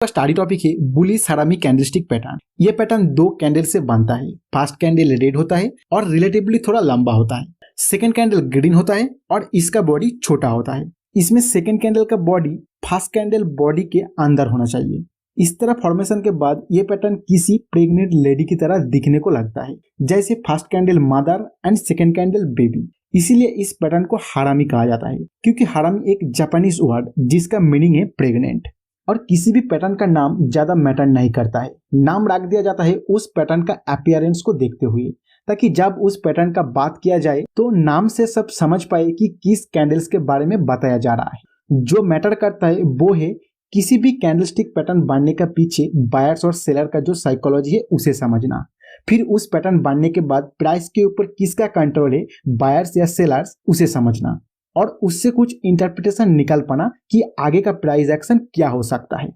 Study topic है bullish हरामी candlestick pattern. ये पैटर्न दो कैंडल से बनता है। फर्स्ट कैंडल रेड होता है और रिलेटिवली थोड़ा लंबा होता है। सेकंड कैंडल ग्रीन होता है और इसका बॉडी छोटा होता है। इसमें सेकंड कैंडल का बॉडी फर्स्ट कैंडल बॉडी के अंदर होना चाहिए। इस तरह फॉर्मेशन के बाद ये पैटर्न किसी प्रेग्नेंट लेडी की तरह दिखने को लगता है, जैसे first candle mother and second candle baby. इसीलिए इस पैटर्न को हरामी कहा जाता है, क्योंकि हरामी एक जापानीज वर्ड जिसका मीनिंग है प्रेग्नेंट। और किसी भी पैटर्न का नाम ज्यादा मैटर नहीं करता है। नाम रख दिया जाता है उस पैटर्न का अपीयरेंस को देखते हुए, ताकि जब उस पैटर्न का बात किया जाए तो नाम से सब समझ पाए कि किस कैंडल्स के बारे में बताया जा रहा है। जो मैटर करता है वो है किसी भी कैंडलस्टिक पैटर्न बनने का पीछे बायर्स और सेलर का जो साइकोलॉजी है उसे समझना। फिर उस पैटर्न बनने के बाद प्राइस के ऊपर किसका कंट्रोल है, बायर्स या सेलर्स, उसे समझना और उससे कुछ इंटरप्रिटेशन निकाल पाना कि आगे का प्राइस एक्शन क्या हो सकता है।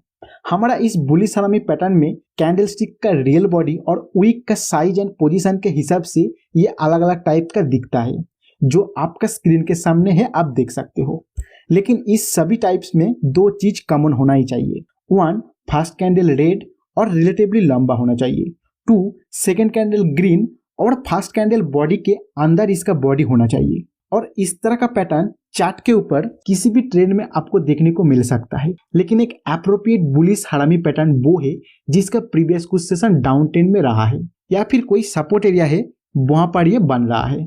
हमारा इस बुलिश हरामी पैटर्न में कैंडलस्टिक का रियल बॉडी और विक का साइज एंड पोजीशन के हिसाब से ये अलग अलग टाइप का दिखता है, जो आपका स्क्रीन के सामने है, आप देख सकते हो। लेकिन इस सभी टाइप्स में दो चीज कॉमन होना ही चाहिए। वन, फर्स्ट कैंडल रेड और रिलेटिवली लंबा होना चाहिए। टू, सेकेंड कैंडल ग्रीन और फर्स्ट कैंडल बॉडी के अंदर इसका बॉडी होना चाहिए। और इस तरह का पैटर्न चार्ट के ऊपर किसी भी ट्रेंड में आपको देखने को मिल सकता है। लेकिन एक एप्रोप्रिएट बुलिश हरामी पैटर्न वो है जिसका प्रीवियस कुछ सेशन डाउन ट्रेंड में रहा है या फिर कोई सपोर्ट एरिया है वहां पर ये बन रहा है।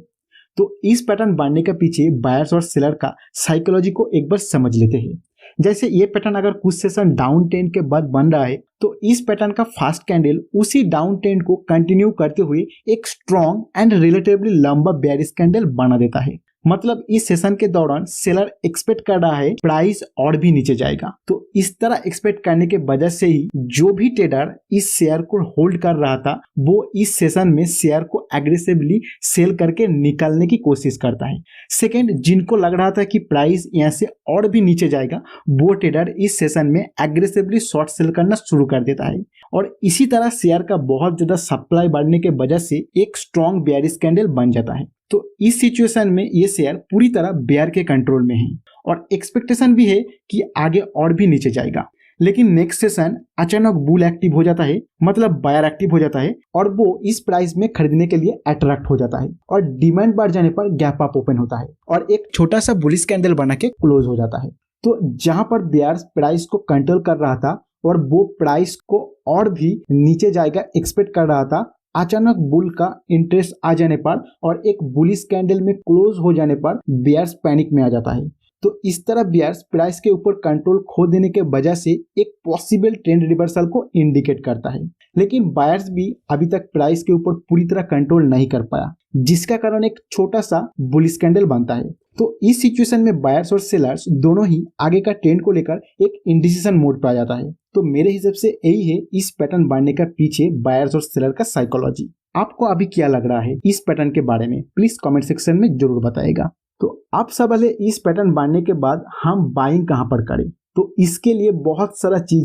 तो इस पैटर्न बनने के पीछे बायर्स और सेलर का साइकोलॉजी को एक बार समझ लेते हैं। जैसे ये पैटर्न अगर कुछ सेशन डाउन ट्रेंड के बाद बन रहा है तो इस पैटर्न का फर्स्ट कैंडल उसी डाउन ट्रेंड को कंटिन्यू करते हुए एक स्ट्रॉन्ग एंड रिलेटिवली लंबा बेयरिश कैंडल बना देता है। मतलब इस सेशन के दौरान सेलर एक्सपेक्ट कर रहा है प्राइस और भी नीचे जाएगा। तो इस तरह एक्सपेक्ट करने के वजह से ही जो भी ट्रेडर इस शेयर को होल्ड कर रहा था वो इस सेशन में शेयर को एग्रेसिवली सेल करके निकालने की कोशिश करता है। सेकेंड, जिनको लग रहा था कि प्राइस यहाँ से और भी नीचे जाएगा वो ट्रेडर इस सेशन में एग्रेसिवली शॉर्ट सेल करना शुरू कर देता है। और इसी तरह शेयर का बहुत ज्यादा सप्लाई बढ़ने के वजह से एक स्ट्रॉन्ग बेयरिश कैंडल बन जाता है। तो इस सिचुएशन में ये शेयर पूरी तरह बेयर के कंट्रोल में है और एक्सपेक्टेशन भी है कि आगे और भी नीचे जाएगा। लेकिन नेक्स्ट सेशन अचानक बुल एक्टिव हो जाता है, मतलब बायर एक्टिव हो जाता है और वो इस प्राइस में खरीदने के लिए अट्रैक्ट हो जाता है और डिमांड बढ़ जाने पर गैप अप ओपन होता है और एक छोटा सा बुलिश कैंडल बना के क्लोज हो जाता है। तो जहां पर बेयर्स प्राइस को कंट्रोल कर रहा था और वो प्राइस को और भी नीचे जाएगा एक्सपेक्ट कर रहा था, अचानक बुल का इंटरेस्ट आ जाने पर और एक बुलिश कैंडल में क्लोज हो जाने पर बेयर्स पैनिक में आ जाता है। तो इस तरह बेयर्स प्राइस के ऊपर कंट्रोल खो देने के वजह से एक पॉसिबल ट्रेंड रिवर्सल को इंडिकेट करता है। लेकिन बायर्स भी अभी तक प्राइस के ऊपर पूरी तरह कंट्रोल नहीं कर पाया, जिसका कारण एक छोटा सा बुलिश कैंडल बनता है। तो इस सिचुएशन में बायर्स और सेलर्स दोनों ही आगे का ट्रेंड को लेकर एक इंडिसीजन मोड पे आ जाता है। तो मेरे हिसाब से यही है इस पैटर्न बनने का पीछे बायर्स और सेलर का साइकोलॉजी। आपको अभी क्या लग रहा है इस पैटर्न के बारे में, प्लीज कमेंट सेक्शन में जरूर बताइएगा। तो आप सब वाले इस पैटर्न बनने के बाद हम बाइंग कहां पर करें, तो इसके लिए बहुत सारा चीज